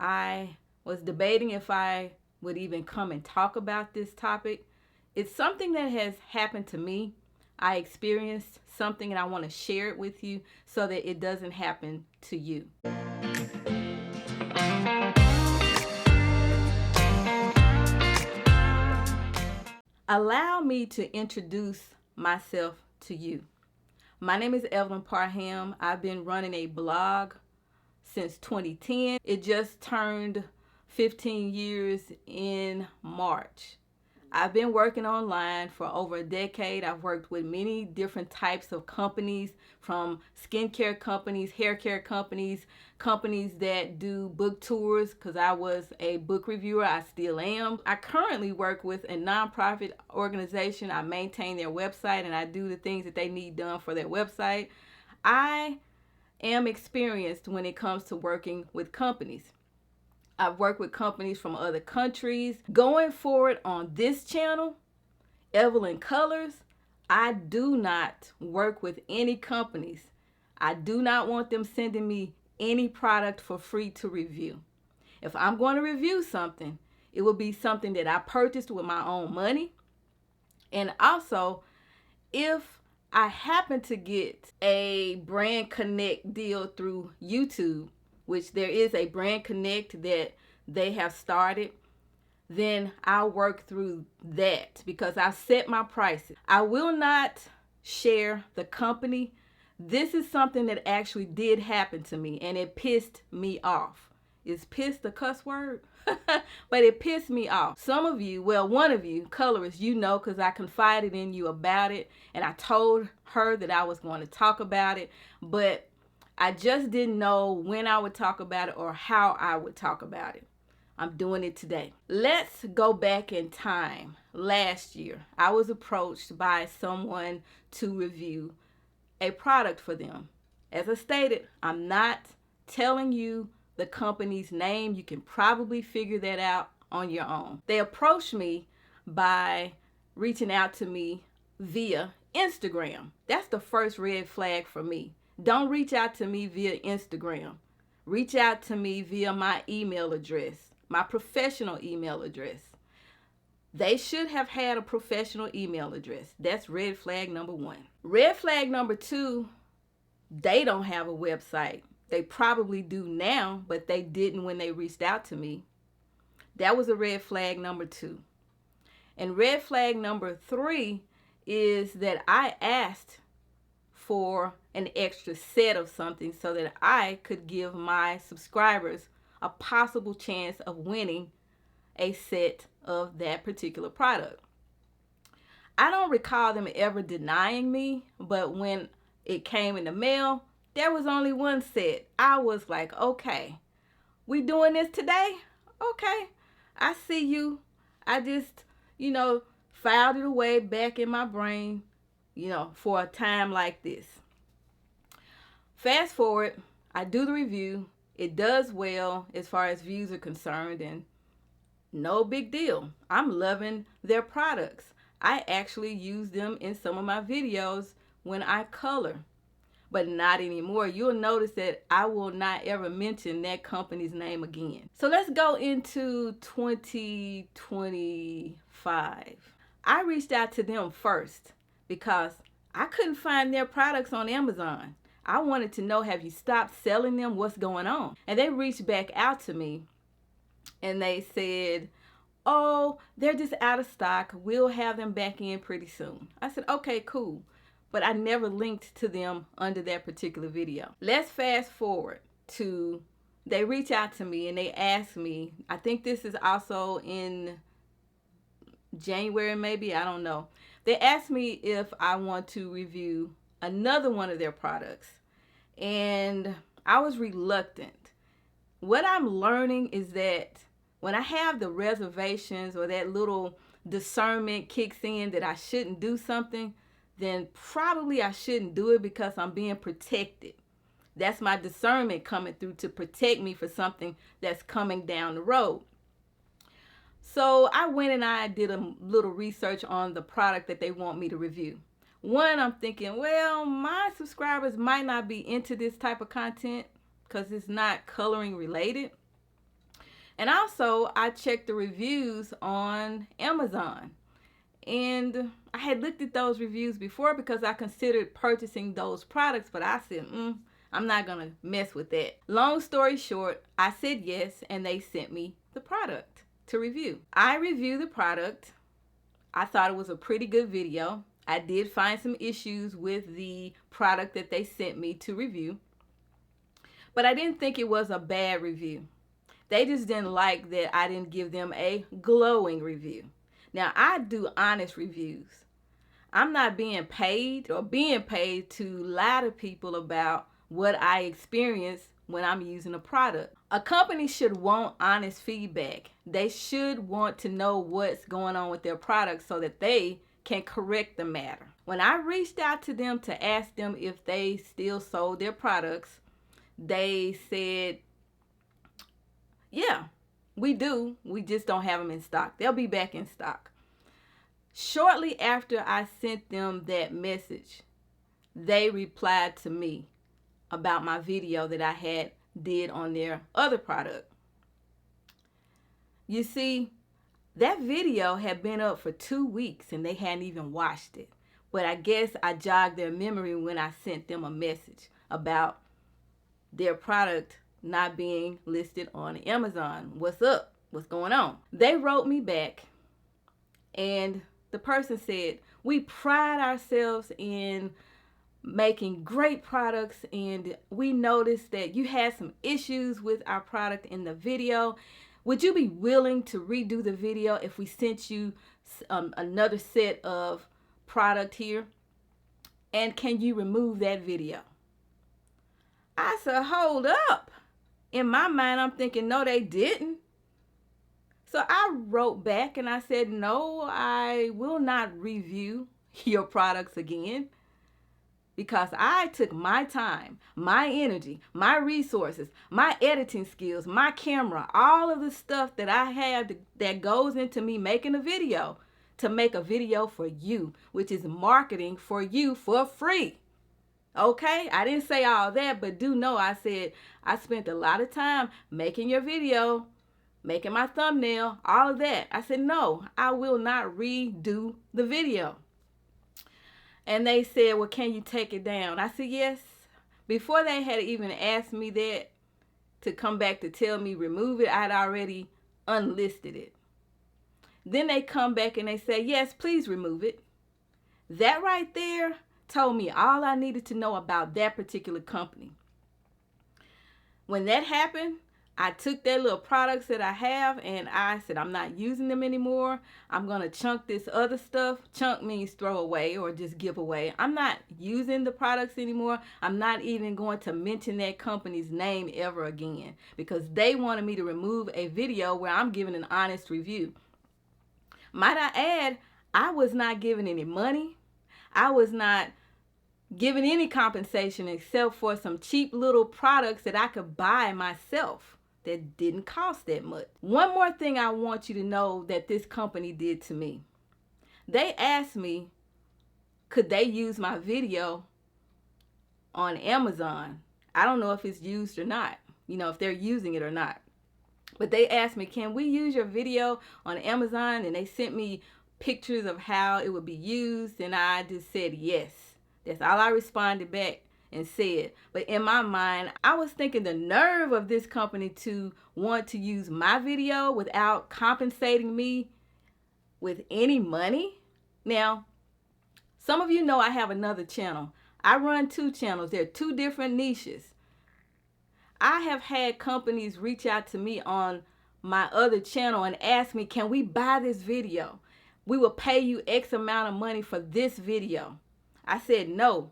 I was debating if I would even come and talk about this topic. It's something that has happened to me. I experienced something and I want to share it with you so that it doesn't happen to you. Allow me to introduce myself to you. My name is Evelyn Parham. I've been running a blog since 2010. It just turned 15 years in March. I've been working online for over a decade. I've worked with many different types of companies, from skincare companies, hair care companies, companies that do book tours, because I was a book reviewer. I still am. I currently work with a nonprofit organization. I maintain their website and I do the things that they need done for their website. I am experienced when it comes to working with companies. I've worked with companies from other countries. Going forward on this channel, Evelyn Colors, I do not work with any companies. I do not want them sending me any product for free to review. If I'm going to review something, it will be something that I purchased with my own money. And also, if I happen to get a brand connect deal through YouTube, which there is a brand connect that they have started, then I'll work through that because I set my prices. I will not share the company. This is something that actually did happen to me and it pissed me off. Is pissed a cuss word? But it pissed me off. Some of you, well, one of you, colorists, you know, because I confided in you about it and I told her that I was going to talk about it, but I just didn't know when I would talk about it or how I would talk about it. I'm doing it today. Let's go back in time. Last year, I was approached by someone to review a product for them. As I stated, I'm not telling you the company's name. You can probably figure that out on your own. They approached me by reaching out to me via Instagram. That's the first red flag for me. Don't reach out to me via Instagram. Reach out to me via my email address, my professional email address. They should have had a professional email address. That's red flag number one. Red flag number two, they don't have a website. They probably do now, but they didn't when they reached out to me. That was a red flag number two. And red flag number three is that I asked for an extra set of something so that I could give my subscribers a possible chance of winning a set of that particular product. I don't recall them ever denying me, but when it came in the mail, there was only one set. I was like, okay, we doing this today? Okay, I see you. I just, filed it away back in my brain, for a time like this. Fast forward, I do the review. It does well as far as views are concerned, and no big deal. I'm loving their products. I actually use them in some of my videos when I color, but not anymore. You'll notice that I will not ever mention that company's name again. So let's go into 2025. I reached out to them first because I couldn't find their products on Amazon. I wanted to know, have you stopped selling them? What's going on? And they reached back out to me and they said, oh, they're just out of stock. We'll have them back in pretty soon. I said, okay, cool. But I never linked to them under that particular video. Let's fast forward to, they reach out to me and they ask me, I think this is also in January maybe, I don't know. They asked me if I want to review another one of their products. And I was reluctant. What I'm learning is that when I have the reservations or that little discernment kicks in that I shouldn't do something, then probably I shouldn't do it because I'm being protected. That's my discernment coming through to protect me for something that's coming down the road. So I went and I did a little research on the product that they want me to review. One, I'm thinking, well, my subscribers might not be into this type of content because it's not coloring related. And also, I checked the reviews on Amazon. And I had looked at those reviews before because I considered purchasing those products, but I said, I'm not going to mess with that. Long story short, I said yes, and they sent me the product to review. I reviewed the product. I thought it was a pretty good video. I did find some issues with the product that they sent me to review, but I didn't think it was a bad review. They just didn't like that I didn't give them a glowing review. Now, I do honest reviews. I'm not being paid to lie to people about what I experience when I'm using a product. A company should want honest feedback. They should want to know what's going on with their product so that they can correct the matter. When I reached out to them to ask them if they still sold their products, they said, yeah, we do. We just don't have them in stock. They'll be back in stock. Shortly after I sent them that message, they replied to me about my video that I had did on their other product. You see, that video had been up for 2 weeks and they hadn't even watched it. But I guess I jogged their memory when I sent them a message about their product not being listed on Amazon. What's up? What's going on? They wrote me back, and the person said, we pride ourselves in making great products, and we noticed that you had some issues with our product in the video. Would you be willing to redo the video if we sent you another set of product here? And can you remove that video? I said, hold up. In my mind, I'm thinking, no, they didn't. So I wrote back and I said, no, I will not review your products again, because I took my time, my energy, my resources, my editing skills, my camera, all of the stuff that I have that goes into me making a video to make a video for you, which is marketing for you for free. Okay, I didn't say all that, but do know I said I spent a lot of time making your video, making my thumbnail, all of that. I said, no, I will not redo the video. And they said, well, can you take it down? I said, yes. Before they had even asked me that to come back to tell me remove it, I'd already unlisted it. Then they come back and they say, yes, please remove it. That right there told me all I needed to know about that particular company. When that happened, I took their little products that I have and I said, I'm not using them anymore. I'm going to chunk this other stuff. Chunk means throw away or just give away. I'm not using the products anymore. I'm not even going to mention that company's name ever again, because they wanted me to remove a video where I'm giving an honest review. Might I add, I was not giving any money. I was not giving any compensation except for some cheap little products that I could buy myself that didn't cost that much. One more thing I want you to know that this company did to me. They asked me, could they use my video on Amazon? I don't know if it's used or not, if they're using it or not. But they asked me, can we use your video on Amazon? And they sent me pictures of how it would be used, and I just said yes. That's all I responded back and said. But in my mind, I was thinking the nerve of this company to want to use my video without compensating me with any money. Now, some of you know I have another channel. I run 2 channels. They're 2 different niches. I have had companies reach out to me on my other channel and ask me, can we buy this video? We will pay you X amount of money for this video. I said no,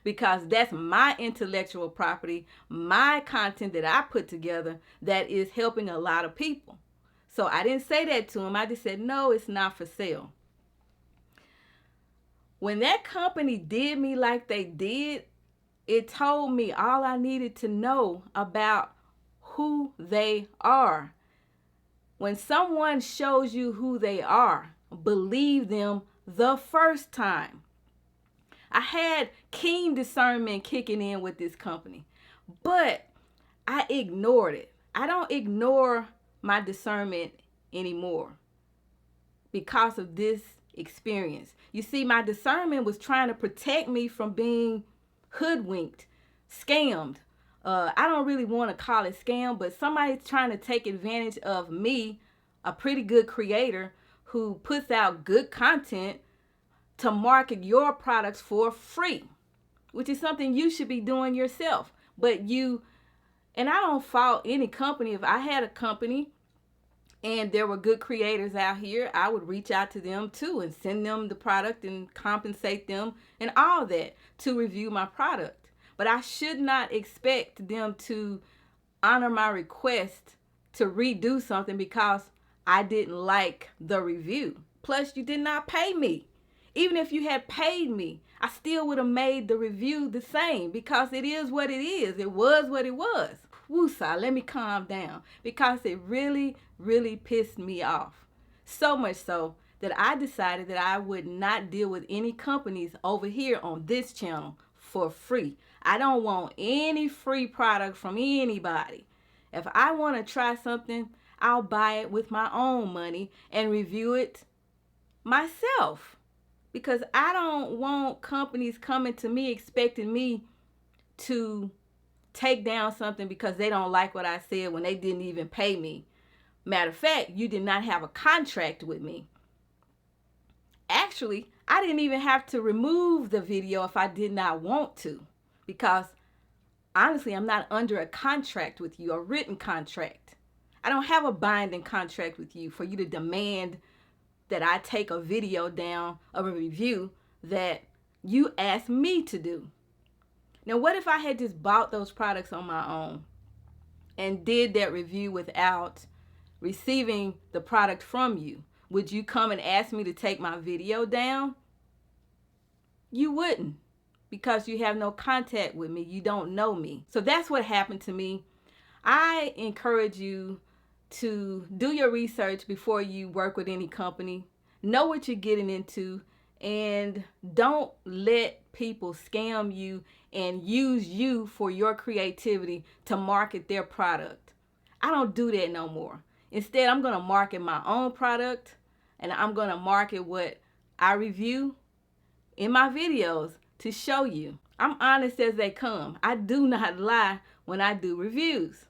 because that's my intellectual property, my content that I put together that is helping a lot of people. So I didn't say that to them. I just said, no, it's not for sale. When that company did me like they did, it told me all I needed to know about who they are. When someone shows you who they are, believe them the first time. I had keen discernment kicking in with this company, but I ignored it. I don't ignore my discernment anymore because of this experience. You see, my discernment was trying to protect me from being hoodwinked, scammed. I don't really want to call it scam, but somebody's trying to take advantage of me, a pretty good creator who puts out good content, to market your products for free, which is something you should be doing yourself. But and I don't fault any company. If I had a company and there were good creators out here, I would reach out to them too and send them the product and compensate them and all that to review my product. But I should not expect them to honor my request to redo something because I didn't like the review. Plus, you did not pay me. Even if you had paid me, I still would have made the review the same because it is what it is. It was what it was. Woosah, let me calm down because it really, really pissed me off. So much so that I decided that I would not deal with any companies over here on this channel for free. I don't want any free product from anybody. If I want to try something, I'll buy it with my own money and review it myself. Because I don't want companies coming to me expecting me to take down something because they don't like what I said when they didn't even pay me. Matter of fact, you did not have a contract with me. Actually, I didn't even have to remove the video if I did not want to. Because honestly, I'm not under a contract with you, a written contract. I don't have a binding contract with you for you to demand that I take a video down of a review that you asked me to do. Now, what if I had just bought those products on my own and did that review without receiving the product from you? Would you come and ask me to take my video down? You wouldn't, because you have no contact with me. You don't know me. So that's what happened to me. I encourage you to do your research before you work with any company. Know what you're getting into, and don't let people scam you and use you for your creativity to market their product. I don't do that no more. Instead, I'm going to market my own product, and I'm going to market what I review in my videos to show you. I'm honest as they come. I do not lie when I do reviews.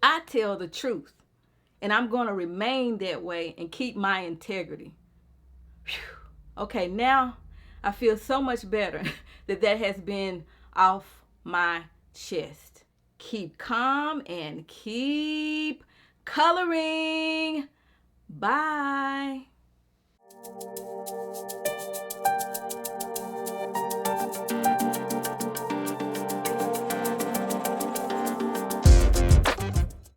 I tell the truth. And I'm going to remain that way and keep my integrity. Whew. Okay, now I feel so much better that has been off my chest. Keep calm and keep coloring. Bye.